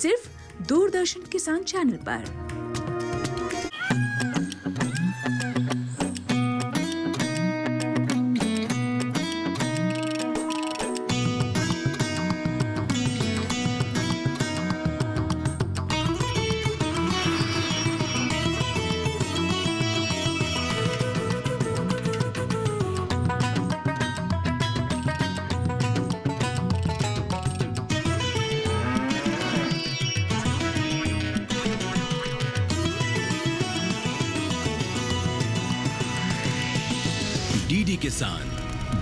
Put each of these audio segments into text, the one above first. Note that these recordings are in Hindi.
सिर्फ दूरदर्शन किसान चैनल पर। डीडी किसान,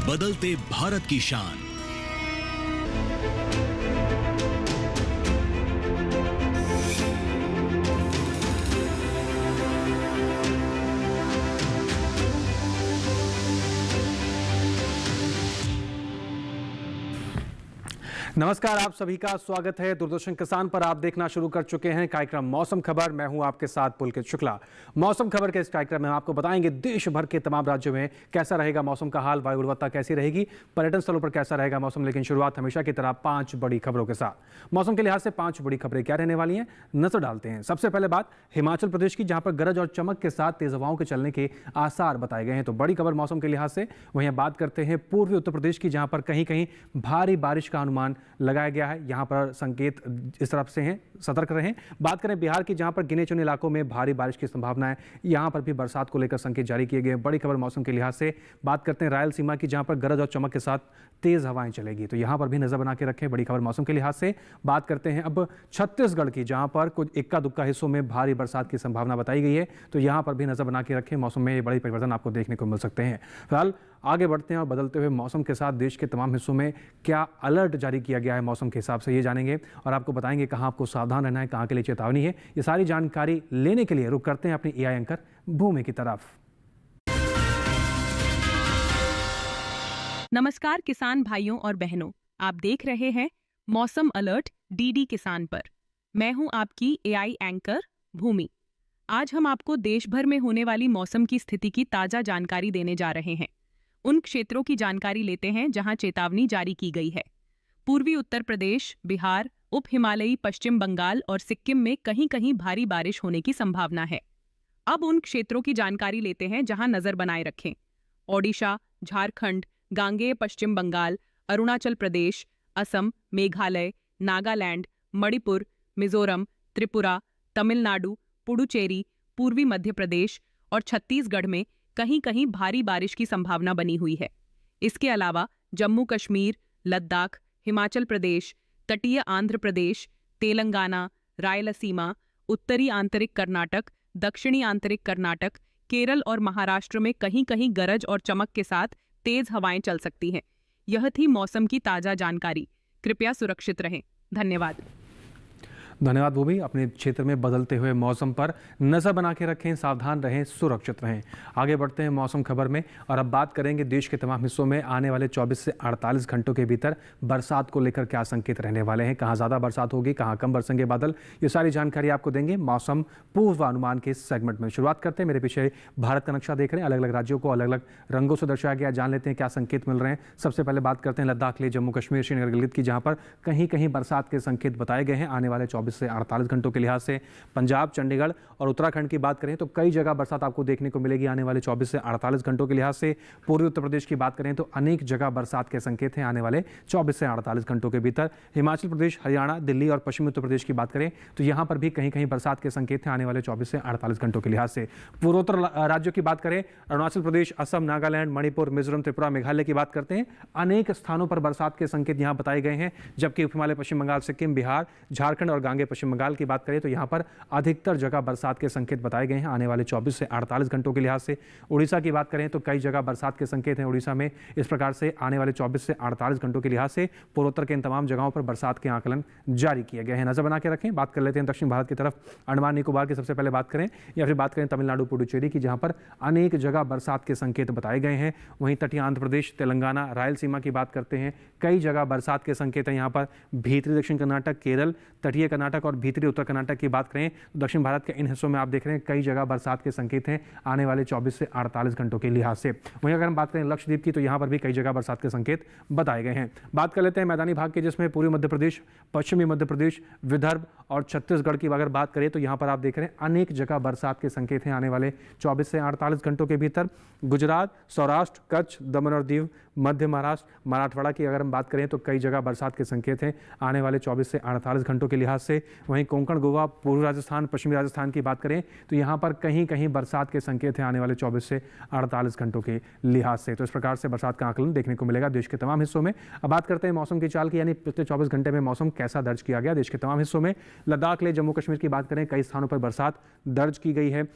बदलते भारत की शान। नमस्कार, आप सभी का स्वागत है। दूरदर्शन किसान पर आप देखना शुरू कर चुके हैं कार्यक्रम मौसम खबर। मैं हूं आपके साथ पुलकित शुक्ला। मौसम खबर के इस कार्यक्रम में हम आपको बताएंगे देश भर के तमाम राज्यों में कैसा रहेगा मौसम का हाल, वायु गुणवत्ता कैसी रहेगी, पर्यटन स्थलों पर कैसा रहेगा मौसम। लेकिन शुरुआत हमेशा की तरह 5 बड़ी खबरों के साथ। मौसम के लिहाज से 5 बड़ी खबरें क्या रहने वाली हैं, नजर डालते हैं। सबसे पहले बात हिमाचल प्रदेश की, जहां पर गरज और चमक के साथ तेज हवाओं के चलने के आसार बताए गए हैं। तो बड़ी खबर मौसम के लिहाज से। वहीं बात करते हैं पूर्वी उत्तर प्रदेश की, जहां पर कहीं कहीं भारी बारिश का अनुमान लगाया गया है। यहां पर संकेत इस तरफ से हैं, सतर्क रहें। बात करें बिहार की, जहां पर गिने चुने इलाकों में भारी बारिश की संभावना है। यहां पर भी बरसात को लेकर संकेत जारी किए गए हैं। बड़ी खबर मौसम के लिहाज से। बात करते हैं रायलसीमा की, जहां पर गरज और चमक के साथ तेज हवाएं चलेगी। तो यहां पर भी नजर बना के रखें। बड़ी खबर मौसम के लिहाज से। बात करते हैं अब छत्तीसगढ़ की, जहां पर कुछ इक्का दुक्का हिस्सों में भारी बरसात की संभावना बताई गई है। तो यहां पर भी नजर बना के रखें। मौसम में बड़े परिवर्तन आपको देखने को मिल सकते हैं। फिलहाल आगे बढ़ते हैं और बदलते हुए मौसम के साथ देश के तमाम हिस्सों में क्या अलर्ट जारी किया गया है मौसम के हिसाब से, ये जानेंगे और आपको बताएंगे कहां आपको सावधान रहना है, कहां के लिए चेतावनी है। ये सारी जानकारी लेने के लिए रुक करते हैं अपनी एआई एंकर भूमि की तरफ। नमस्कार किसान भाइयों और बहनों, आप देख रहे हैं मौसम अलर्ट डीडी किसान पर। मैं हूं आपकी एआई एंकर भूमि। आज हम आपको देश भर में होने वाली मौसम की स्थिति की ताजा जानकारी देने जा रहे हैं। उन क्षेत्रों की जानकारी लेते हैं जहां चेतावनी जारी की गई है। पूर्वी उत्तर प्रदेश, बिहार, उप हिमालयी पश्चिम बंगाल और सिक्किम में कहीं कहीं भारी बारिश होने की संभावना है। अब उन क्षेत्रों की जानकारी लेते हैं जहां नजर बनाए रखें। ओडिशा, झारखंड, गांगेय पश्चिम बंगाल, अरुणाचल प्रदेश, असम, मेघालय, नागालैंड, मणिपुर, मिजोरम, त्रिपुरा, तमिलनाडु, पुडुचेरी, पूर्वी मध्य प्रदेश और छत्तीसगढ़ में कहीं कहीं भारी बारिश की संभावना बनी हुई है। इसके अलावा जम्मू कश्मीर, लद्दाख, हिमाचल प्रदेश, तटीय आंध्र प्रदेश, तेलंगाना, रायलसीमा, उत्तरी आंतरिक कर्नाटक, दक्षिणी आंतरिक कर्नाटक, केरल और महाराष्ट्र में कहीं कहीं गरज और चमक के साथ तेज हवाएं चल सकती हैं। यह थी मौसम की ताजा जानकारी। कृपया सुरक्षित रहें। धन्यवाद। धन्यवाद भूमि। अपने क्षेत्र में बदलते हुए मौसम पर नजर बना के रखें, सावधान रहें, सुरक्षित रहें। आगे बढ़ते हैं मौसम खबर में और अब बात करेंगे देश के तमाम हिस्सों में आने वाले 24 से 48 घंटों के भीतर बरसात को लेकर क्या संकेत रहने वाले हैं, कहां ज्यादा बरसात होगी, कहां कम बरसेंगे बादल। ये सारी जानकारी आपको देंगे मौसम पूर्वानुमान के सेगमेंट में। शुरुआत करते हैं, मेरे पीछे भारत का नक्शा देख रहे हैं। अलग अलग राज्यों को अलग अलग रंगों से दर्शाया गया। जान लेते हैं क्या संकेत मिल रहे हैं। सबसे पहले बात करते हैं लद्दाख ले, जम्मू कश्मीर, श्रीनगर, गिलगित की, जहां पर कहीं कहीं बरसात के संकेत बताए गए हैं आने वाले 24 से 48 घंटों के लिहाज से। पंजाब, चंडीगढ़ और उत्तराखंड की बात करें तो कई जगह बरसात आपको देखने को मिलेगी आने वाले 24 से 48 घंटों के लिहाज से। पूर्वी उत्तर प्रदेश की बात करें तो अनेक जगह बरसात के संकेत हैं आने वाले 24 से 48 घंटों के भीतर। हिमाचल प्रदेश, हरियाणा, दिल्ली और पश्चिमी उत्तर प्रदेश की बात करें तो यहां पर भी कहीं कहीं बरसात के संकेत हैं आने वाले 24 से 48 घंटों के लिहाज से। पूर्वोत्तर राज्यों की बात करें, अरुणाचल प्रदेश, असम, नागालैंड, मणिपुर, मिजोरम, त्रिपुरा, मेघालय की बात करते हैं। अनेक स्थानों पर बरसात के संकेत यहां बताए गए हैं। जबकि उप हिमालय पश्चिम बंगाल, सिक्किम, बिहार, झारखंड और गांगे पश्चिम बंगाल की बात करें तो यहां पर अधिकतर जगह बरसात के संकेत बताए गए हैं आने वाले 24 से 48 घंटों के लिहाज से। उड़ीसा की बात करें तो कई जगह बरसात के संकेत हैं उड़ीसा में। इस प्रकार से आने वाले 24 से 48 घंटों के लिहाज से पूर्वोत्तर के इन तमाम जगहों पर बरसात के आकलन जारी किए गए हैं। नजर बना के रखें। बात कर लेते हैं दक्षिण भारत की तरफ, अंडमान निकोबार की सबसे पहले बात करें या फिर बात करें तमिलनाडु, पुडुचेरी की, जहां पर अनेक जगह बरसात के संकेत बताए गए हैं। वहीं तटीय आंध्र प्रदेश, तेलंगाना, रायलसीमा की बात करते हैं, कई जगह बरसात के संकेत हैं यहाँ पर। भीतरी दक्षिण कर्नाटक, केरल, तटीय कर्नाटक और भीतरी उत्तर कर्नाटक की बात करें तो दक्षिण भारत के इन हिस्सों में आप देख रहे हैं कई जगह बरसात के संकेत हैं आने वाले 24 से 48 घंटों के लिहाज से। वहीं अगर हम बात करें लक्षद्वीप की तो यहाँ पर भी कई जगह बरसात के संकेत बताए गए हैं। बात कर लेते हैं मैदानी भाग के, जिसमें पूर्वी मध्य प्रदेश, पश्चिमी मध्य प्रदेश, विदर्भ और छत्तीसगढ़ की अगर बात करें तो यहाँ पर आप देख रहे हैं अनेक जगह बरसात के संकेत हैं आने वाले 24 से 48 घंटों के भीतर। गुजरात, सौराष्ट्र, कच्छ, दमन और दीव, मध्य महाराष्ट्र, मराठवाड़ा की अगर हम बात करें तो कई जगह बरसात के संकेत हैं आने वाले 24 से 48 घंटों के लिहाज से। वहीं कोंकण, गोवा, पूर्वी राजस्थान, पश्चिमी राजस्थान की बात करें तो यहाँ पर कहीं कहीं बरसात के संकेत हैं आने वाले 24 से 48 घंटों के लिहाज से। तो इस प्रकार से बरसात का आकलन देखने को मिलेगा देश के तमाम हिस्सों में। अब बात करते हैं मौसम की चाल की, यानी पिछले 24 घंटे में मौसम कैसा दर्ज किया गया देश के तमाम हिस्सों में। लद्दाख ले जम्मू कश्मीर की बात करें, कई स्थानों पर बरसात दर्ज की गई है।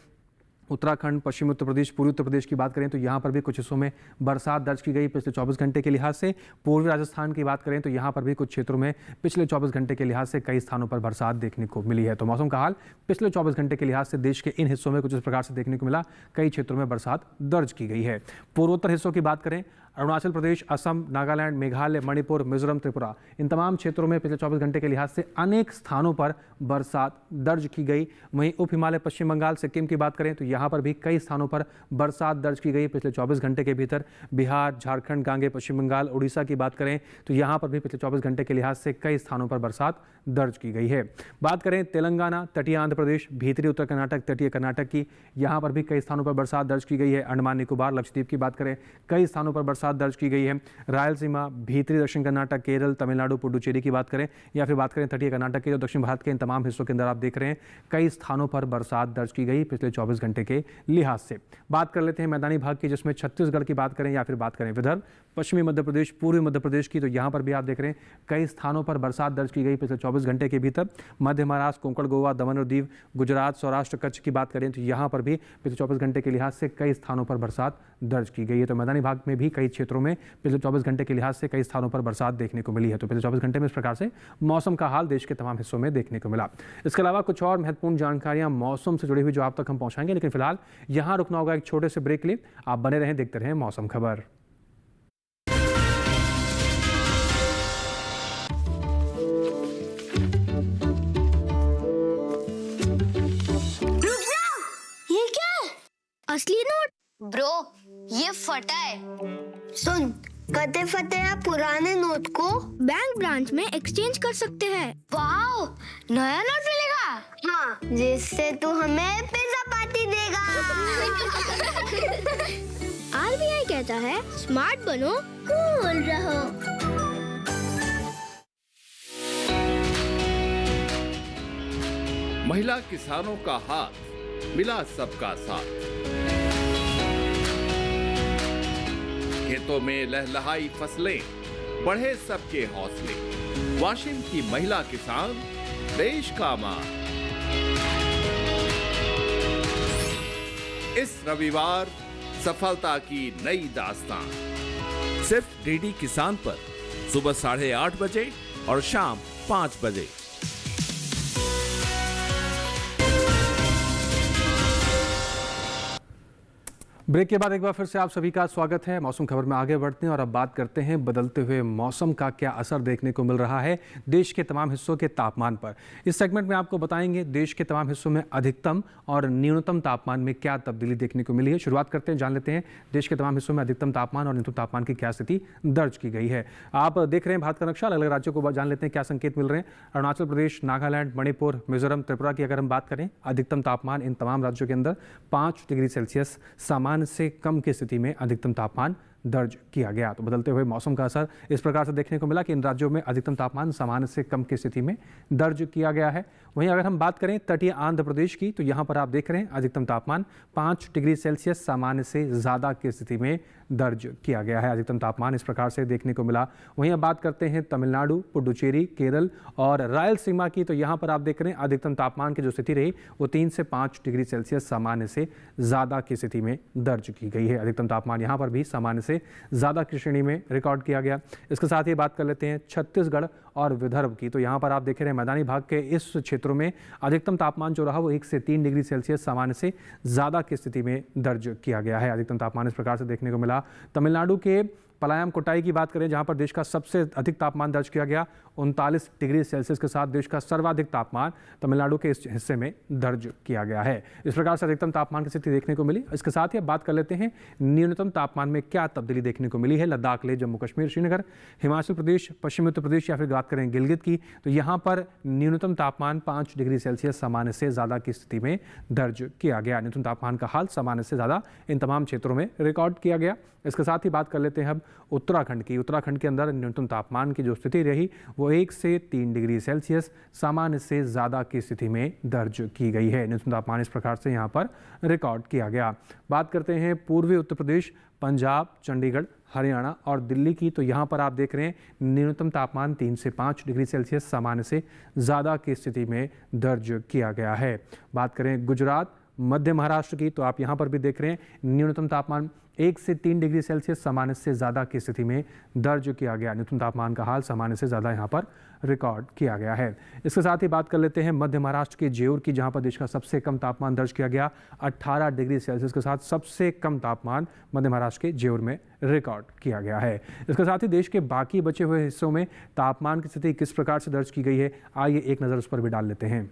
उत्तराखंड, पश्चिमी उत्तर प्रदेश, पूर्वी उत्तर प्रदेश की बात करें तो यहाँ पर भी कुछ हिस्सों में बरसात दर्ज की गई पिछले 24 घंटे के लिहाज से। पूर्वी राजस्थान की बात करें तो यहाँ पर भी कुछ क्षेत्रों में पिछले 24 घंटे के लिहाज से कई स्थानों पर बरसात देखने को मिली है। तो मौसम का हाल पिछले 24 घंटे के लिहाज से देश के इन हिस्सों में कुछ इस प्रकार से देखने को मिला, कई क्षेत्रों में बरसात दर्ज की गई है। पूर्वोत्तर हिस्सों की बात करें, अरुणाचल प्रदेश, असम, नागालैंड, मेघालय, मणिपुर, मिजोरम, त्रिपुरा, इन तमाम क्षेत्रों में पिछले 24 घंटे के लिहाज से अनेक स्थानों पर बरसात दर्ज की गई। वहीं उप हिमालय, पश्चिम बंगाल, सिक्किम की बात करें तो यहाँ पर भी कई स्थानों पर बरसात दर्ज की गई पिछले 24 घंटे के भीतर। बिहार, झारखंड, गांगे, पश्चिम बंगाल, उड़ीसा की बात करें तो यहाँ पर भी पिछले 24 घंटे के लिहाज से कई स्थानों पर बरसात दर्ज की गई है। बात करें तेलंगाना, तटीय आंध्र प्रदेश, भीतरी उत्तर कर्नाटक, तटीय कर्नाटक की, यहाँ पर भी कई स्थानों पर बरसात दर्ज की गई है। अंडमान निकोबार, लक्षद्वीप की बात करें, कई स्थानों पर बरसात दर्ज की गई है। रायलसीमा, भीतरी दक्षिण कर्नाटक, केरल, तमिलनाडु, पुडुचेरी की बात करें या फिर बात करें तटीय कर्नाटक के, जो दक्षिण भारत के इन तमाम हिस्सों के अंदर आप देख रहे हैं कई स्थानों पर बरसात दर्ज की गई पिछले 24 घंटे के लिहाज से। बात कर लेते हैं मैदानी भाग की, जिसमें छत्तीसगढ़ की बात करें या फिर बात करें विदर्भ, पश्चिमी मध्य प्रदेश, पूर्वी मध्य प्रदेश की, तो यहाँ पर भी आप देख रहे हैं कई स्थानों पर बरसात दर्ज की गई पिछले 24 घंटे के भीतर। मध्य महाराष्ट्र, कोंकण, गोवा, दमन और दीव, गुजरात, सौराष्ट्र, कच्छ की बात करें तो यहाँ पर भी पिछले 24 घंटे के लिहाज से कई स्थानों पर बरसात दर्ज की गई है। तो मैदानी भाग में भी कई क्षेत्रों में पिछले 24 घंटे के लिहाज से कई स्थानों पर बरसात देखने को मिली है। तो पिछले 24 घंटे में इस प्रकार से मौसम का हाल देश के तमाम हिस्सों में देखने को मिला। इसके अलावा कुछ और महत्वपूर्ण जानकारियां मौसम से जुड़ी हुई जो आप तक हम पहुंचाएंगे, लेकिन फिलहाल यहां रुकना होगा एक छोटे से ब्रेक के लिए। आप बने रहें, देखते रहें मौसम खबर। ये क्या है? असली नोट? ब्रो, ये फटा है। सुन, कते फटे या पुराने नोट को बैंक ब्रांच में एक्सचेंज कर सकते हैं। वाओ, नया नोट मिलेगा? हाँ, जिससे तू हमें पिज्जा पार्टी देगा। RBI कहता है स्मार्ट बनो, कूल रहो। महिला किसानों का हाथ मिला सबका साथ। खेतों में लहलहाई फसलें, बढ़े सबके हौसले। वाशिम की महिला किसान, देश का मां। इस रविवार सफलता की नई दास्तान सिर्फ डीडी किसान पर सुबह 8:30 बजे और शाम 5 बजे। ब्रेक के बाद एक बार फिर से आप सभी का स्वागत है। मौसम खबर में आगे बढ़ते हैं और अब बात करते हैं बदलते हुए मौसम का क्या असर देखने को मिल रहा है देश के तमाम हिस्सों के तापमान पर। इस सेगमेंट में आपको बताएंगे देश के तमाम हिस्सों में अधिकतम और न्यूनतम तापमान में क्या तब्दीली देखने को मिली है। शुरुआत करते हैं, जान लेते हैं देश के तमाम हिस्सों में अधिकतम तापमान और न्यूनतम तापमान की क्या स्थिति दर्ज की गई है। आप देख रहे हैं भारत का नक्शा, अलग अलग राज्यों को जान लेते हैं क्या संकेत मिल रहे हैं। अरुणाचल प्रदेश, नागालैंड, मणिपुर, मिजोरम, त्रिपुरा की अगर हम बात करें, अधिकतम तापमान इन तमाम राज्यों के अंदर 5 डिग्री सेल्सियस सामान्य से कम की स्थिति में अधिकतम तापमान दर्ज किया गया। तो बदलते हुए मौसम का असर इस प्रकार से देखने को मिला कि इन राज्यों में अधिकतम तापमान सामान्य से कम की स्थिति में दर्ज किया गया है। वहीं अगर हम बात करें तटीय आंध्र प्रदेश की, तो यहाँ पर आप देख रहे हैं अधिकतम तापमान 5 डिग्री सेल्सियस सामान्य से ज़्यादा की स्थिति में दर्ज किया गया है। अधिकतम तापमान इस प्रकार से देखने को मिला। वहीं अब बात करते हैं तमिलनाडु, पुडुचेरी, केरल और रायलसीमा की, तो यहाँ पर आप देख रहे हैं अधिकतम तापमान की जो स्थिति रही वो 3 से 5 डिग्री सेल्सियस सामान्य से ज़्यादा की स्थिति में दर्ज की गई है। अधिकतम तापमान यहाँ पर भी सामान्य से ज़्यादा की श्रेणी में रिकॉर्ड किया गया। इसके साथ ही बात कर लेते हैं छत्तीसगढ़ और विदर्भ की, तो यहाँ पर आप देख रहे हैं मैदानी भाग के इस क्षेत्रों में अधिकतम तापमान जो रहा वो 1 से 3 डिग्री सेल्सियस सामान्य से ज़्यादा की स्थिति में दर्ज किया गया है। अधिकतम तापमान इस प्रकार से देखने को मिला। तमिलनाडु के पलायम कोटाई की बात करें, जहां पर देश का सबसे अधिक तापमान दर्ज किया गया 39 डिग्री सेल्सियस के साथ देश का सर्वाधिक तापमान तमिलनाडु के इस हिस्से में दर्ज किया गया है। इस प्रकार से अधिकतम तापमान की स्थिति देखने को मिली। इसके साथ ही अब बात कर लेते हैं न्यूनतम तापमान में क्या तब्दीली देखने को मिली है। लद्दाख, लेह, जम्मू कश्मीर, श्रीनगर, हिमाचल प्रदेश, पश्चिमी उत्तर प्रदेश या फिर बात करें गिलगित की, तो यहाँ पर न्यूनतम तापमान 5 डिग्री सेल्सियस सामान्य से ज़्यादा की स्थिति में दर्ज किया गया। न्यूनतम तापमान का हाल सामान्य से ज़्यादा इन तमाम क्षेत्रों में रिकॉर्ड किया गया। इसके साथ ही बात कर लेते हैं अब उत्तराखंड की। उत्तराखंड के अंदर न्यूनतम तापमान की जो स्थिति रही वो 1 से 3 डिग्री सेल्सियस सामान्य से ज़्यादा की स्थिति में दर्ज की गई है। न्यूनतम तापमान इस प्रकार से यहाँ पर रिकॉर्ड किया गया। बात करते हैं पूर्वी उत्तर प्रदेश, पंजाब, चंडीगढ़, हरियाणा और दिल्ली की, तो यहाँ पर आप देख रहे हैं न्यूनतम तापमान 3 से 5 डिग्री सेल्सियस सामान्य से ज़्यादा की स्थिति में दर्ज किया गया है। बात करें गुजरात, मध्य महाराष्ट्र की, तो आप यहाँ पर भी देख रहे हैं न्यूनतम तापमान 1 से 3 डिग्री सेल्सियस सामान्य से ज़्यादा की स्थिति में दर्ज किया गया। न्यूनतम तापमान का हाल सामान्य से ज़्यादा यहाँ पर रिकॉर्ड किया गया है। इसके साथ ही बात कर लेते हैं मध्य महाराष्ट्र के जेऊर की, जहाँ पर देश का सबसे कम तापमान दर्ज किया गया 18 डिग्री सेल्सियस के साथ सबसे कम तापमान मध्य महाराष्ट्र के जेऊर में रिकॉर्ड किया गया है। इसके साथ ही देश के बाकी बचे हुए हिस्सों में तापमान की स्थिति किस प्रकार से दर्ज की गई है, आइए एक नज़र उस पर भी डाल लेते हैं।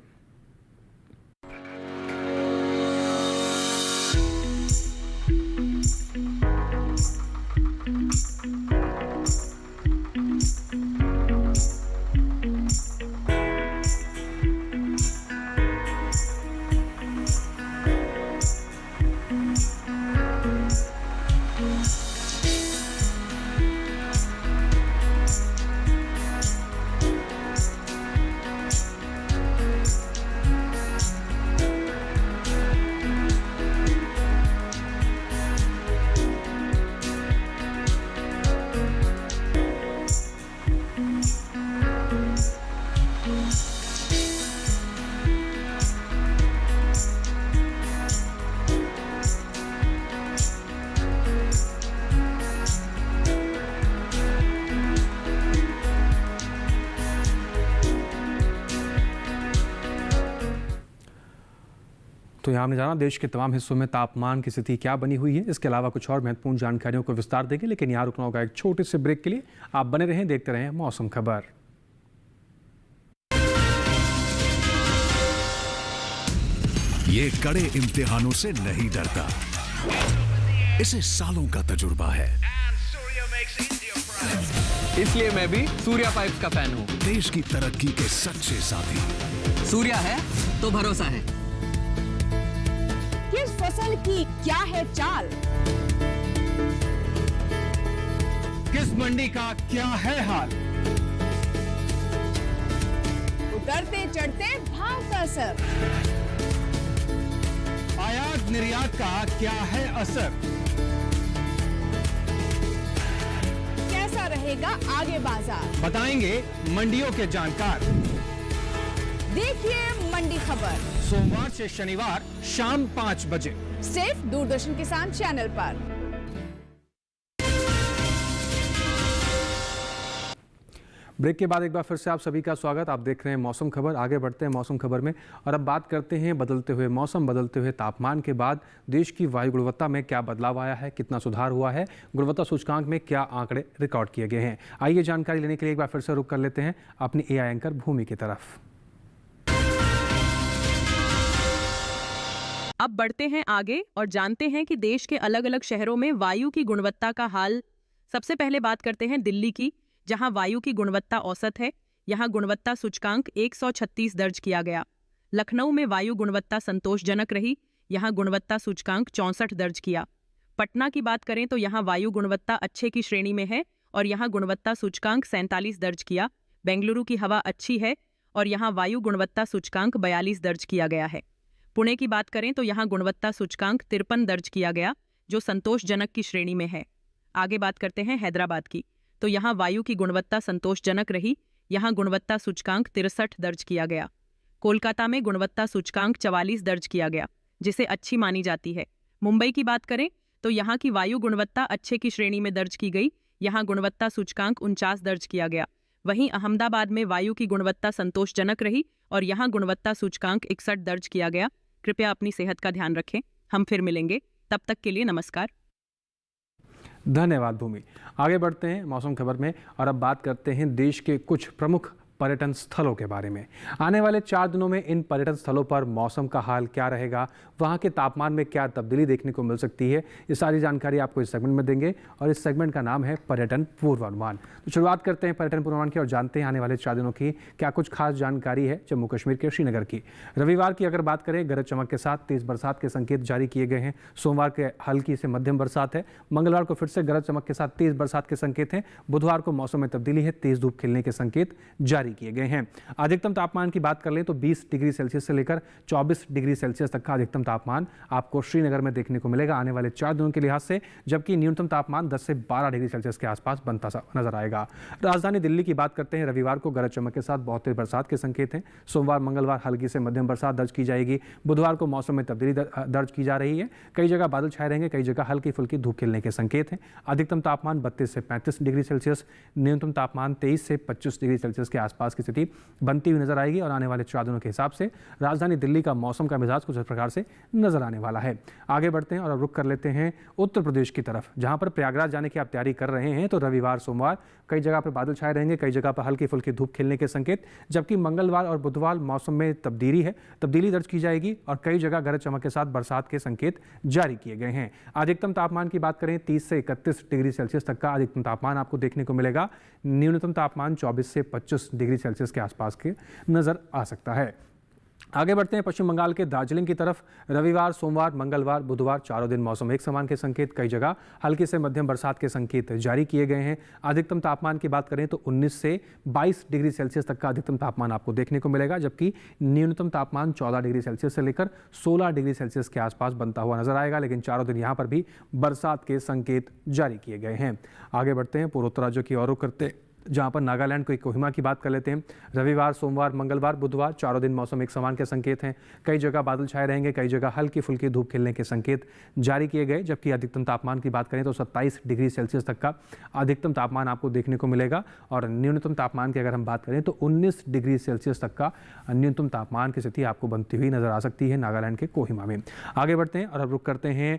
तो यहाँ हमने जाना देश के तमाम हिस्सों में तापमान की स्थिति क्या बनी हुई है। इसके अलावा कुछ और महत्वपूर्ण जानकारियों को विस्तार देंगे, लेकिन यहाँ रुकना होगा एक छोटे से ब्रेक के लिए। आप बने रहें, देखते रहें मौसम खबर। ये कड़े इम्तिहानों से नहीं डरता, इसे सालों का तजुर्बा है। इसलिए मैं भी सूर्या पाइप्स का फैन हूँ। देश की तरक्की के सच्चे साथी। सूर्या है तो भरोसा है। किस फसल की क्या है चाल, किस मंडी का क्या है हाल, उतरते चढ़ते भाव का असर, आयात निर्यात का क्या है असर, कैसा रहेगा आगे बाजार, बताएंगे मंडियों के जानकार। देखिए मंडी खबर सोमवार से शनिवार शाम 5 बजे सिर्फ दूरदर्शन किसान चैनल पर। ब्रेक के बाद एक बार फिर से आप सभी का स्वागत। आप देख रहे हैं मौसम खबर। आगे बढ़ते हैं मौसम खबर में और अब बात करते हैं बदलते हुए मौसम, बदलते हुए तापमान के बाद देश की वायु गुणवत्ता में क्या बदलाव आया है, कितना सुधार हुआ है, गुणवत्ता सूचकांक में क्या आंकड़े रिकॉर्ड किए गए हैं। आइए जानकारी लेने के लिए एक बार फिर से रुख कर लेते हैं अपनी एआई एंकर भूमि की तरफ। अब बढ़ते हैं आगे और जानते हैं कि देश के अलग अलग शहरों में वायु की गुणवत्ता का हाल। सबसे पहले बात करते हैं दिल्ली की, जहां वायु की गुणवत्ता औसत है। यहां गुणवत्ता सूचकांक 136 दर्ज किया गया। लखनऊ में वायु गुणवत्ता संतोषजनक रही। यहां गुणवत्ता सूचकांक 64 दर्ज किया। पटना की बात करें तो यहां वायु गुणवत्ता अच्छे की श्रेणी में है और यहां गुणवत्ता सूचकांक 47 दर्ज किया। बेंगलुरु की हवा अच्छी है और यहां वायु गुणवत्ता सूचकांक 42 दर्ज किया गया है। पुणे की बात करें तो यहां गुणवत्ता सूचकांक 53 दर्ज किया गया, जो संतोषजनक की श्रेणी में है। आगे बात करते हैं हैदराबाद की, तो यहां वायु की गुणवत्ता संतोषजनक रही। यहां गुणवत्ता सूचकांक 63 दर्ज किया गया। कोलकाता में गुणवत्ता सूचकांक 44 दर्ज किया गया, जिसे अच्छी मानी जाती है। मुंबई की बात करें तो यहां की वायु गुणवत्ता अच्छे की श्रेणी में दर्ज की गई। यहां गुणवत्ता सूचकांक 49 दर्ज किया गया। वहीं अहमदाबाद में वायु की गुणवत्ता संतोषजनक रही और यहां गुणवत्ता सूचकांक 61 दर्ज किया गया। कृपया अपनी सेहत का ध्यान रखें। हम फिर मिलेंगे, तब तक के लिए नमस्कार। धन्यवाद भूमि। आगे बढ़ते हैं मौसम खबर में और अब बात करते हैं देश के कुछ प्रमुख पर्यटन स्थलों के बारे में। आने वाले 4 दिनों में इन पर्यटन स्थलों पर मौसम का हाल क्या रहेगा, वहाँ के तापमान में क्या तब्दीली देखने को मिल सकती है, ये सारी जानकारी आपको इस सेगमेंट में देंगे और इस सेगमेंट का नाम है पर्यटन पूर्वानुमान। तो शुरुआत करते हैं पर्यटन पूर्वानुमान की और जानते हैं आने वाले 4 दिनों की क्या कुछ खास जानकारी है जम्मू कश्मीर के श्रीनगर की। रविवार की अगर बात करें, गरज चमक के साथ तेज बरसात के संकेत जारी किए गए हैं। सोमवार के हल्की से मध्यम बरसात है। मंगलवार को फिर से गरज चमक के साथ तेज बरसात के संकेत हैं। बुधवार को मौसम में तब्दीली है, तेज धूप खिलने के संकेत जारी किए गए हैं। अधिकतम तापमान की बात कर लें तो 20 डिग्री सेल्सियस से लेकर 24 डिग्री सेल्सियस तक का अधिकतम तापमान आपको श्रीनगर में देखने को मिलेगा आने वाले 4 दिनों के लिहाज से, जबकि न्यूनतम तापमान 10 से 12 डिग्री सेल्सियस के आसपास बनता नजर आएगा। राजधानी दिल्ली की बात करते हैं, रविवार को गरज चमक के साथ बहुत तेज बरसात के संकेत हैं। सोमवार मंगलवार हल्की से मध्यम बरसात दर्ज की जाएगी। बुधवार को मौसम में तब्दीली दर्ज की जा रही है। कई जगह बादल छाए रहेंगे, कई जगह हल्की फुल्की धूप खिलने के संकेत हैं। अधिकतम तापमान 32 से 35 डिग्री सेल्सियस, न्यूनतम तापमान 23 से 25 डिग्री सेल्सियस के आसपास की स्थिति बनती हुई नजर आएगी और आने वाले 4 दिनों के हिसाब से राजधानी दिल्ली का मौसम का मिजाज कुछ इस प्रकार से नजर आने वाला है। आगे बढ़ते हैं और अब रुख कर लेते हैं उत्तर प्रदेश की तरफ, जहां पर प्रयागराज जाने की आप तैयारी कर रहे हैं। तो रविवार सोमवार कई जगह पर बादल छाए रहेंगे, कई जगह पर हल्की फुल्की धूप खिलने के संकेत, जबकि मंगलवार और बुधवार मौसम में तब्दीली दर्ज की जाएगी और कई जगह गरज चमक के साथ बरसात के संकेत जारी किए गए हैं। अधिकतम तापमान की बात करें 30 से 31 डिग्री सेल्सियस तक का अधिकतम तापमान आपको देखने को मिलेगा। न्यूनतम तापमान 24 से 25 डिग्री सेल्सियस के आसपास के नजर आ सकता है। आगे बढ़ते हैं पश्चिम बंगाल के दार्जिलिंग की तरफ। रविवार सोमवार मंगलवार बुधवार चारों दिन मौसम एक समान के संकेत, कई जगह हल्की से मध्यम बरसात के संकेत जारी किए गए हैं। अधिकतम तापमान की बात करें तो 19 से 22 डिग्री सेल्सियस तक का अधिकतम तापमान आपको देखने को मिलेगा, जबकि न्यूनतम तापमान 14 डिग्री सेल्सियस से लेकर 16 डिग्री सेल्सियस के आसपास बनता हुआ नजर आएगा। लेकिन चारों दिन यहाँ पर भी बरसात के संकेत जारी किए गए हैं। आगे बढ़ते हैं पूर्वोत्तर राज्यों की ओर रुख करते, जहां पर नागालैंड को कोहिमा की बात कर लेते हैं। रविवार सोमवार मंगलवार बुधवार चारों दिन मौसम एक समान के संकेत हैं। कई जगह बादल छाए रहेंगे, कई जगह हल्की फुल्की धूप खिलने के संकेत जारी किए गए, जबकि अधिकतम तापमान की बात करें तो 27 डिग्री सेल्सियस तक का अधिकतम तापमान आपको देखने को मिलेगा और न्यूनतम तापमान की अगर हम बात करें तो 19 डिग्री सेल्सियस तक का न्यूनतम तापमान की स्थिति आपको बनती हुई नजर आ सकती है नागालैंड के कोहिमा में। आगे बढ़ते हैं और अब रुख करते हैं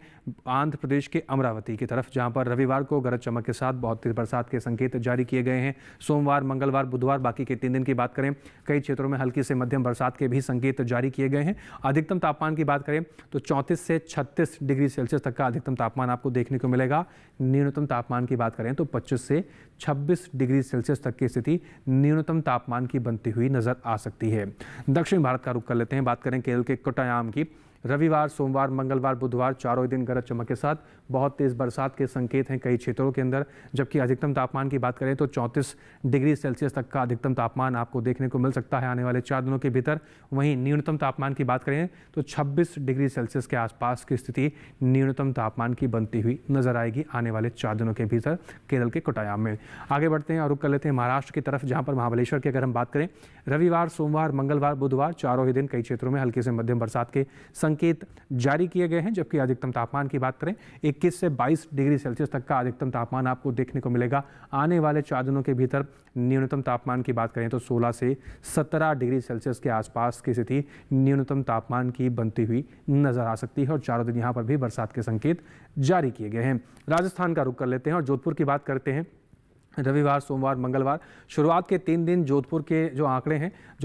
आंध्र प्रदेश के अमरावती की तरफ, जहां पर रविवार को गरज चमक के साथ बहुत तेज बरसात के संकेत जारी किए गए हैं। सोमवार मंगलवार बुधवार बाकी के 3 दिन की बात करें, कई क्षेत्रों में हल्की से मध्यम बरसात के भी संकेत जारी किए गए हैं। अधिकतम तापमान की बात करें तो 34 से 36 डिग्री सेल्सियस तक का अधिकतम तापमान आपको देखने को मिलेगा। न्यूनतम तापमान की बात करें तो 25 से 26 डिग्री सेल्सियस तक की स्थिति न्यूनतम तापमान की बनती हुई नजर आ सकती है। दक्षिण भारत का रुख कर लेते हैं, बात करें केरल के कोट्टायाम की। रविवार सोमवार मंगलवार बुधवार चारों दिन गरज चमक के साथ बहुत तेज बरसात के संकेत हैं कई क्षेत्रों के अंदर, जबकि अधिकतम तापमान की बात करें तो 34 डिग्री सेल्सियस तक का अधिकतम तापमान आपको देखने को मिल सकता है आने वाले 4 दिनों के भीतर। वहीं न्यूनतम तापमान की बात करें तो 26 डिग्री सेल्सियस के आसपास की स्थिति न्यूनतम तापमान की बनती हुई नजर आएगी आने वाले 4 दिनों के भीतर केरल के कोट्टायाम में। आगे बढ़ते हैं और रुख कर लेते हैं महाराष्ट्र की तरफ, जहां पर महाबलेश्वर की अगर हम बात करें, रविवार सोमवार मंगलवार बुधवार चारों ही दिन कई क्षेत्रों में हल्की से मध्यम बरसात के संकेत जारी किए गए हैं, जबकि अधिकतम तापमान की बात करें 21 से 22 डिग्री सेल्सियस तक का अधिकतम तापमान आपको देखने को मिलेगा आने वाले 4 दिनों के भीतर। न्यूनतम तापमान की बात करें तो 16 से 17 डिग्री सेल्सियस के आसपास की स्थिति न्यूनतम तापमान की बनती हुई नजर आ सकती है और चारों दिन यहाँ पर भी बरसात के संकेत जारी किए गए हैं। राजस्थान का रुख कर लेते हैं और जोधपुर की बात करते हैं। रविवार सोमवार मंगलवार शुरुआत के 3 दिन जोधपुर के जो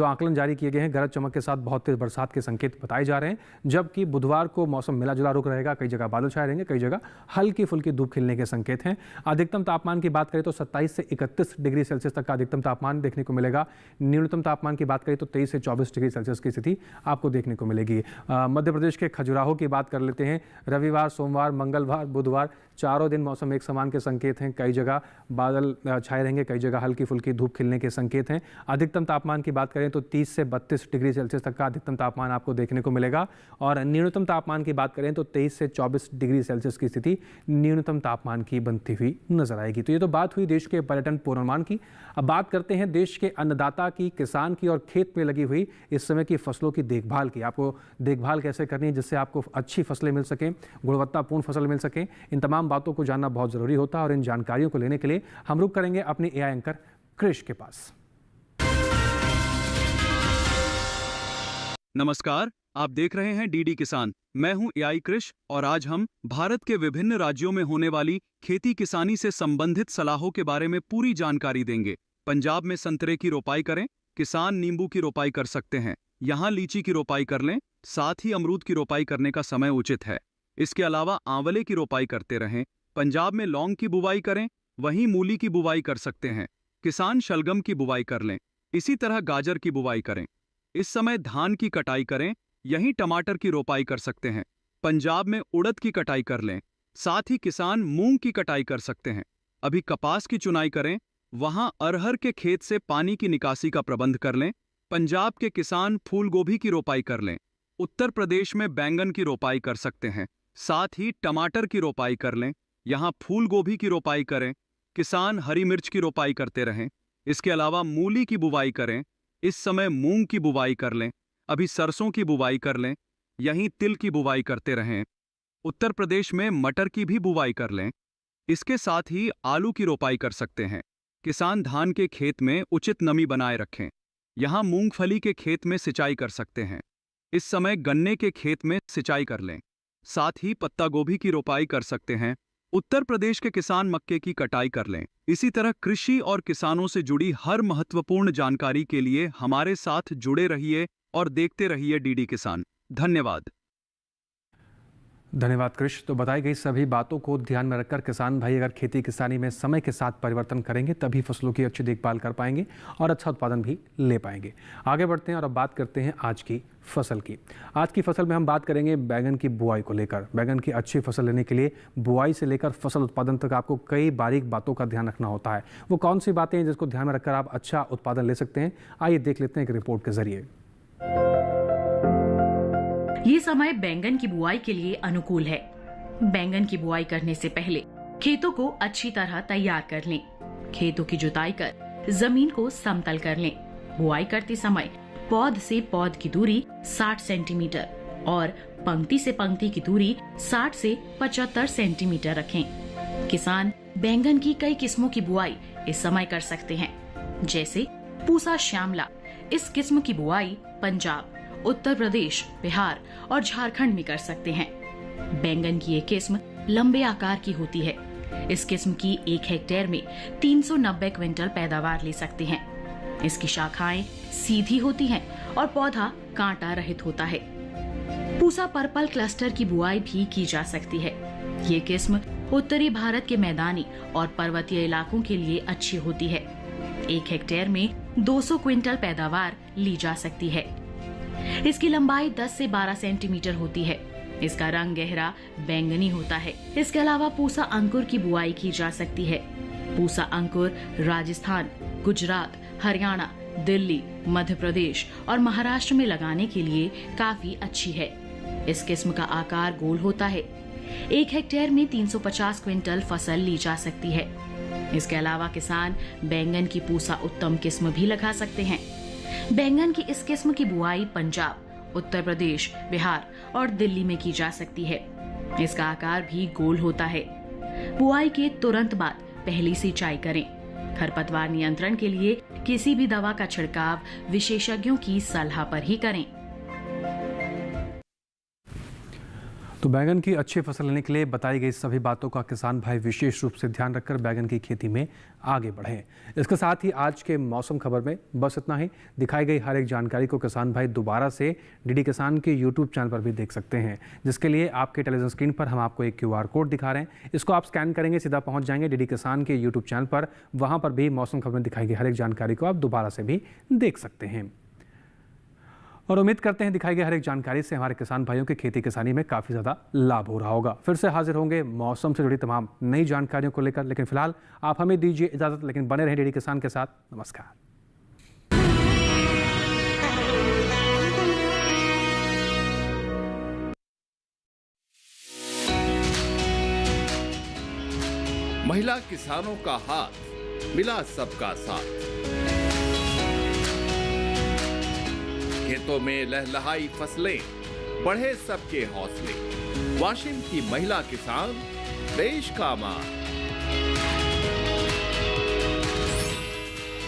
आंकलन जारी किए गए हैं, गरज चमक के साथ बहुत तेज बरसात के संकेत बताए जा रहे हैं, जबकि बुधवार को मौसम मिला जुला रुख रहेगा। कई जगह बादल छाए रहेंगे, कई जगह हल्की फुल्की धूप खिलने के संकेत हैं। अधिकतम तापमान की बात करें तो 27 से 31 डिग्री सेल्सियस तक का अधिकतम तापमान देखने को मिलेगा। न्यूनतम तापमान की बात करें तो 23 से 24 डिग्री सेल्सियस की स्थिति आपको देखने को मिलेगी। मध्य प्रदेश के खजुराहो की बात कर लेते हैं। रविवार सोमवार मंगलवार बुधवार चारों दिन मौसम एक समान के संकेत हैं। कई जगह बादल छाए रहेंगे, कई जगह हल्की फुल्की धूप खिलने के संकेत हैं। अधिकतम तापमान की बात करें तो 30 से 32 डिग्री सेल्सियस तक का अधिकतम तापमान आपको देखने को मिलेगा और न्यूनतम तापमान की बात करें तो 23 से 24 डिग्री सेल्सियस की स्थिति न्यूनतम तापमान की बनती हुई नजर आएगी। तो ये तो बात हुई देश के पर्यटन पूर्वानुमान की। अब बात करते हैं देश के अन्नदाता की, किसान की और खेत में लगी हुई इस समय की फसलों की देखभाल की। आपको देखभाल कैसे करनी है जिससे आपको अच्छी फसलें मिल सकें, गुणवत्तापूर्ण फसल मिल सके, इन तमाम बातों को जानना बहुत जरूरी होता है और इन जानकारियों को लेने के लिए हम रुख करेंगे अपने एआई एंकर कृष के पास। नमस्कार, आप देख रहे हैं डीडी किसान। मैं हूं एआई कृष और आज हम भारत के विभिन्न राज्यों में होने वाली खेती किसानी से संबंधित सलाहों के बारे में पूरी जानकारी देंगे। पंजाब में संतरे की रोपाई करें, किसान नींबू की रोपाई कर सकते हैं। यहाँ लीची की रोपाई कर लें, साथ ही अमरूद की रोपाई करने का समय उचित है। इसके अलावा आंवले की रोपाई करते रहें। पंजाब में लौंग की बुवाई करें, वहीं मूली की बुवाई कर सकते हैं। किसान शलगम की बुवाई कर लें। इसी तरह गाजर की बुवाई करें। इस समय धान की कटाई करें, यहीं टमाटर की रोपाई कर सकते हैं। पंजाब में उड़द की कटाई कर लें, साथ ही किसान मूंग की कटाई कर सकते हैं। अभी कपास की चुनाई करें, वहां अरहर के खेत से पानी की निकासी का प्रबंध कर लें। पंजाब के किसान फूल गोभी की रोपाई कर लें। उत्तर प्रदेश में बैंगन की रोपाई कर सकते हैं, साथ ही टमाटर की रोपाई कर लें, यहां फूल गोभी की रोपाई करें। किसान हरी मिर्च की रोपाई करते रहें। इसके अलावा मूली की बुवाई करें, इस समय मूंग की बुवाई कर लें। अभी सरसों की बुवाई कर लें, यहीं तिल की बुवाई करते रहें। उत्तर प्रदेश में मटर की भी बुवाई कर लें। इसके साथ ही आलू की रोपाई कर सकते हैं। किसान धान के खेत में उचित नमी बनाए रखें। यहां मूंगफली के खेत में सिंचाई कर सकते हैं। इस समय गन्ने के खेत में सिंचाई कर लें। साथ ही पत्ता गोभी की रोपाई कर सकते हैं। उत्तर प्रदेश के किसान मक्के की कटाई कर लें। इसी तरह कृषि और किसानों से जुड़ी हर महत्वपूर्ण जानकारी के लिए हमारे साथ जुड़े रहिए और देखते रहिए डीडी किसान। धन्यवाद। धन्यवाद कृष। तो बताई गई सभी बातों को ध्यान में रखकर किसान भाई अगर खेती किसानी में समय के साथ परिवर्तन करेंगे तभी फसलों की अच्छी देखभाल कर पाएंगे और अच्छा उत्पादन भी ले पाएंगे। आगे बढ़ते हैं और अब बात करते हैं आज की फसल की। आज की फसल में हम बात करेंगे बैंगन की बुआई को लेकर। बैंगन की अच्छी फसल लेने के लिए बुआई से लेकर फसल उत्पादन तक आपको कई बारीक बातों का ध्यान रखना होता है। वो कौन सी बातें हैं जिसको ध्यान में रखकर आप अच्छा उत्पादन ले सकते हैं, आइए देख लेते हैं एक रिपोर्ट के जरिए। ये समय बैंगन की बुआई के लिए अनुकूल है। बैंगन की बुआई करने से पहले खेतों को अच्छी तरह तैयार कर लें। खेतों की जुताई कर जमीन को समतल कर लें। बुआई करते समय पौध से पौध की दूरी 60 सेंटीमीटर और पंक्ति से पंक्ति की दूरी 60 से 75 सेंटीमीटर रखें। किसान बैंगन की कई किस्मों की बुआई इस समय कर सकते हैं, जैसे पूसा श्यामला। इस किस्म की बुआई पंजाब, उत्तर प्रदेश, बिहार और झारखंड में कर सकते हैं। बैंगन की ये किस्म लंबे आकार की होती है। इस किस्म की 1 हेक्टेयर में 390 क्विंटल पैदावार ले सकते हैं। इसकी शाखाएं सीधी होती हैं और पौधा कांटा रहित होता है। पूसा पर्पल क्लस्टर की बुआई भी की जा सकती है। ये किस्म उत्तरी भारत के मैदानी और पर्वतीय इलाकों के लिए अच्छी होती है। 1 हेक्टेयर में 200 क्विंटल पैदावार ली जा सकती है। इसकी लंबाई 10 से 12 सेंटीमीटर होती है। इसका रंग गहरा बैंगनी होता है। इसके अलावा पूसा अंकुर की बुआई की जा सकती है। पूसा अंकुर राजस्थान, गुजरात, हरियाणा, दिल्ली, मध्य प्रदेश और महाराष्ट्र में लगाने के लिए काफी अच्छी है। इस किस्म का आकार गोल होता है। 1 हेक्टेयर में 350 क्विंटल फसल ली जा सकती है। इसके अलावा किसान बैंगन की पूसा उत्तम किस्म भी लगा सकते हैं। बैंगन की इस किस्म की बुआई पंजाब, उत्तर प्रदेश, बिहार और दिल्ली में की जा सकती है। इसका आकार भी गोल होता है। बुआई के तुरंत बाद पहली सिंचाई करें। खरपतवार नियंत्रण के लिए किसी भी दवा का छिड़काव विशेषज्ञों की सलाह पर ही करें। तो बैंगन की अच्छी फसल लेने के लिए बताई गई सभी बातों का किसान भाई विशेष रूप से ध्यान रखकर बैंगन की खेती में आगे बढ़ें। इसके साथ ही आज के मौसम खबर में बस इतना ही। दिखाई गई हर एक जानकारी को किसान भाई दोबारा से डीडी किसान के यूट्यूब चैनल पर भी देख सकते हैं, जिसके लिए आपके टेलीविजन स्क्रीन पर हम आपको एक QR कोड दिखा रहे हैं। इसको आप स्कैन करेंगे, सीधा पहुँच जाएंगे डीडी किसान के यूट्यूब चैनल पर। वहाँ पर भी मौसम खबर में दिखाई गई हर एक जानकारी को आप दोबारा से भी देख सकते हैं। और उम्मीद करते हैं दिखाई गई हर एक जानकारी से हमारे किसान भाइयों की खेती किसानी में काफ़ी ज़्यादा लाभ हो रहा होगा। फिर से हाजिर होंगे मौसम से जुड़ी तमाम नई जानकारियों को लेकर, लेकिन फिलहाल आप हमें दीजिए इजाज़त, लेकिन बने रहें डीडी किसान के साथ। नमस्कार। महिला किसानों का हाथ मिला सबका साथ। खेतों में लहलहाई फसलें, बढ़े सबके हौसले। वाशिम की महिला किसान देश का मान।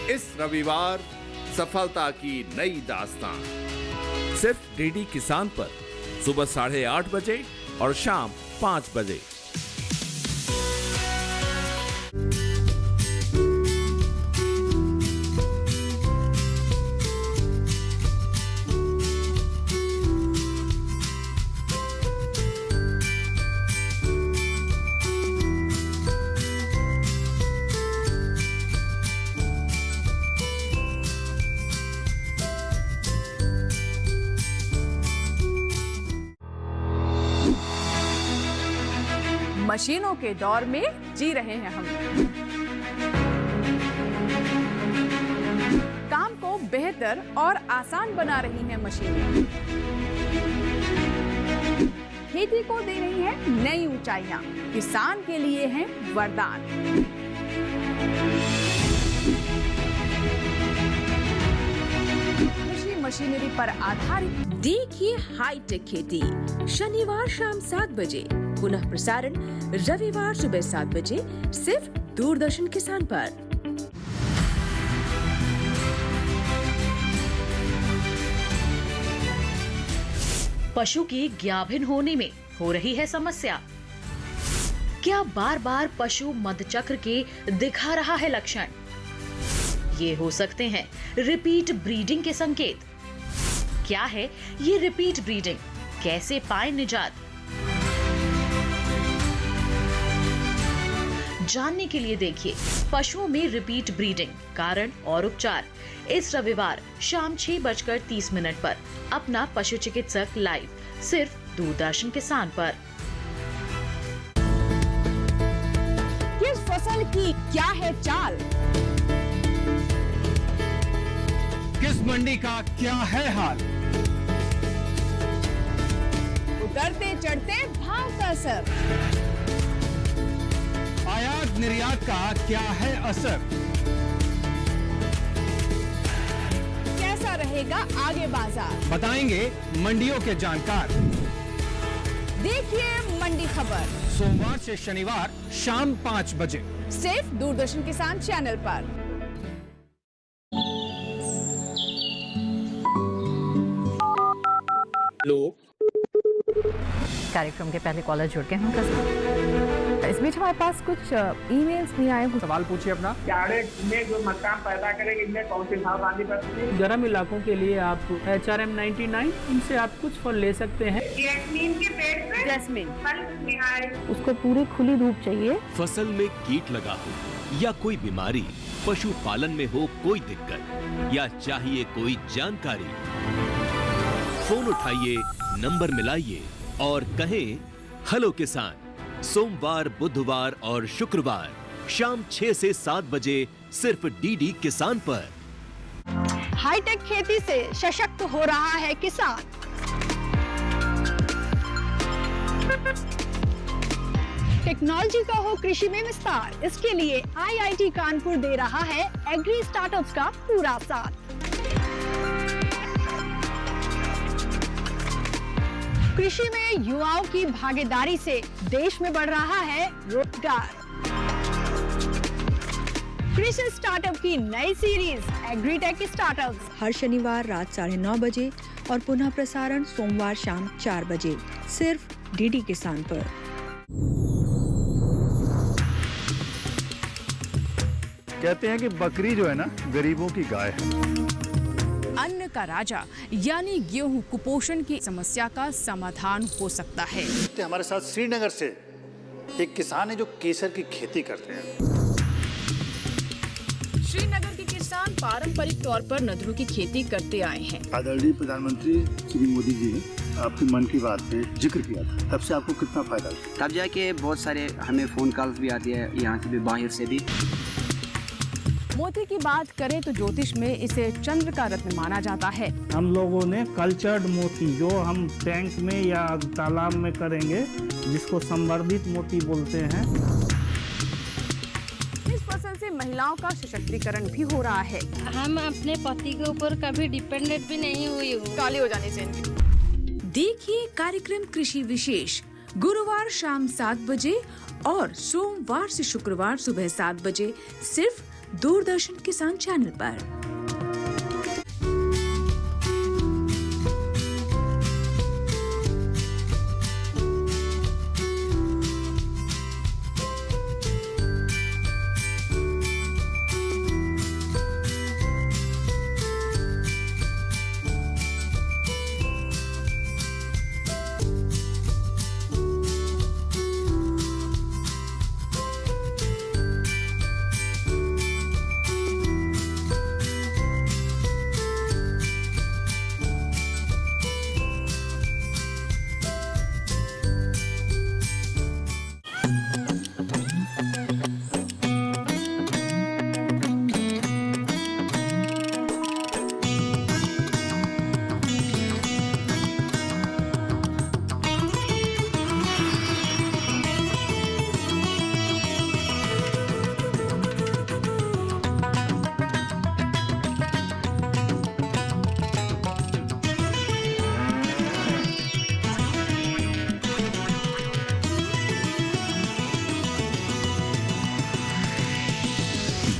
इस रविवार सफलता की नई दास्तान। सिर्फ डीडी किसान पर सुबह 8:30 बजे और शाम 5 बजे। मशीनों के दौर में जी रहे हैं हम। काम को बेहतर और आसान बना रही हैं मशीनें। खेती को दे रही है नई ऊंचाइयां, किसान के लिए है वरदान। कृषि मशीनरी पर आधारित देखिए हाईटेक खेती शनिवार शाम 7 बजे, पुनः प्रसारण रविवार सुबह 7 बजे, सिर्फ दूरदर्शन किसान पर। पशु की गाभिन होने में हो रही है समस्या। क्या बार बार पशु मधुचक्र के दिखा रहा है लक्षण? ये हो सकते हैं रिपीट ब्रीडिंग के संकेत। क्या है ये रिपीट ब्रीडिंग? कैसे पाएं निजात? जानने के लिए देखिए पशुओं में रिपीट ब्रीडिंग, कारण और उपचार, इस रविवार शाम 6:30 पर अपना पशु चिकित्सक लाइव, सिर्फ दूरदर्शन किसान पर। किस फसल की क्या है चाल? किस मंडी का क्या है हाल? उतरते चढ़ते भाव का असर, आयात निर्यात का क्या है असर? कैसा रहेगा आगे बाजार? बताएंगे मंडियों के जानकार। देखिए मंडी खबर सोमवार से शनिवार शाम 5 बजे, सिर्फ दूरदर्शन किसान चैनल पर। हेलो, कार्यक्रम के पहले कॉलर जुड़ गए हैं। इस बीच हमारे पास कुछ ईमेल्स भी आए हैं। सवाल पूछिए अपना। में जो मकान पैदा करेंगे इनमें कौन सी सावधानी बरतनी है? गर्म इलाकों के लिए आप HRM 99 इनसे आप कुछ फल ले सकते हैं। जैस्मीन के पेड़ पे जैस्मीन फल निहार, उसको पूरी खुली धूप चाहिए। फसल में कीट लगा हो या कोई बीमारी, पशु पालन में हो कोई दिक्कत या चाहिए कोई जानकारी, फोन उठाइए, नंबर मिलाइए और कहें हेलो किसान। सोमवार, बुधवार और शुक्रवार शाम 6 से 7 बजे, सिर्फ डीडी किसान पर। हाईटेक खेती से सशक्त हो रहा है किसान। टेक्नोलॉजी का हो कृषि में विस्तार, इसके लिए IIT कानपुर दे रहा है एग्री स्टार्टअप्स का पूरा साथ। कृषि में युवाओं की भागीदारी से देश में बढ़ रहा है रोजगार। कृषि स्टार्टअप की नई सीरीज एग्रीटेक स्टार्टअप्स हर शनिवार रात 9:30 बजे और पुनः प्रसारण सोमवार शाम 4 बजे, सिर्फ डीडी किसान पर। कहते हैं कि बकरी जो है ना गरीबों की गाय है। अन्न का राजा यानी गेहूं कुपोषण की समस्या का समाधान हो सकता है। हमारे साथ श्रीनगर से एक किसान है जो केसर की खेती करते हैं। श्रीनगर के किसान पारंपरिक तौर पर नदरू की खेती करते आए हैं। आदरणीय प्रधानमंत्री श्री मोदी जी ने आपकी मन की बात पे जिक्र किया था, तब से आपको कितना फायदा हुआ? तब जाके बहुत सारे हमें फोन कॉल्स भी आती है, यहाँ से भी बाहर से भी। मोती की बात करें तो ज्योतिष में इसे चंद्र का रत्न माना जाता है। हम लोगों ने कल्चर्ड मोती जो हम टैंक में या तालाब में करेंगे, जिसको संवर्धित मोती बोलते हैं। इस फसल से महिलाओं का सशक्तिकरण भी हो रहा है। हम अपने पति के ऊपर कभी डिपेंडेंट भी नहीं हुई हूँ। काली हो जाने से इनकी। देखिए कार्यक्रम कृषि विशेष गुरुवार शाम 7 बजे और सोमवार से शुक्रवार सुबह 7 बजे, सिर्फ दूरदर्शन किसान चैनल पर।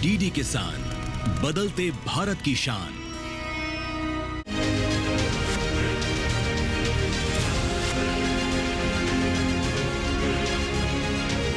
डीडी किसान, बदलते भारत की शान।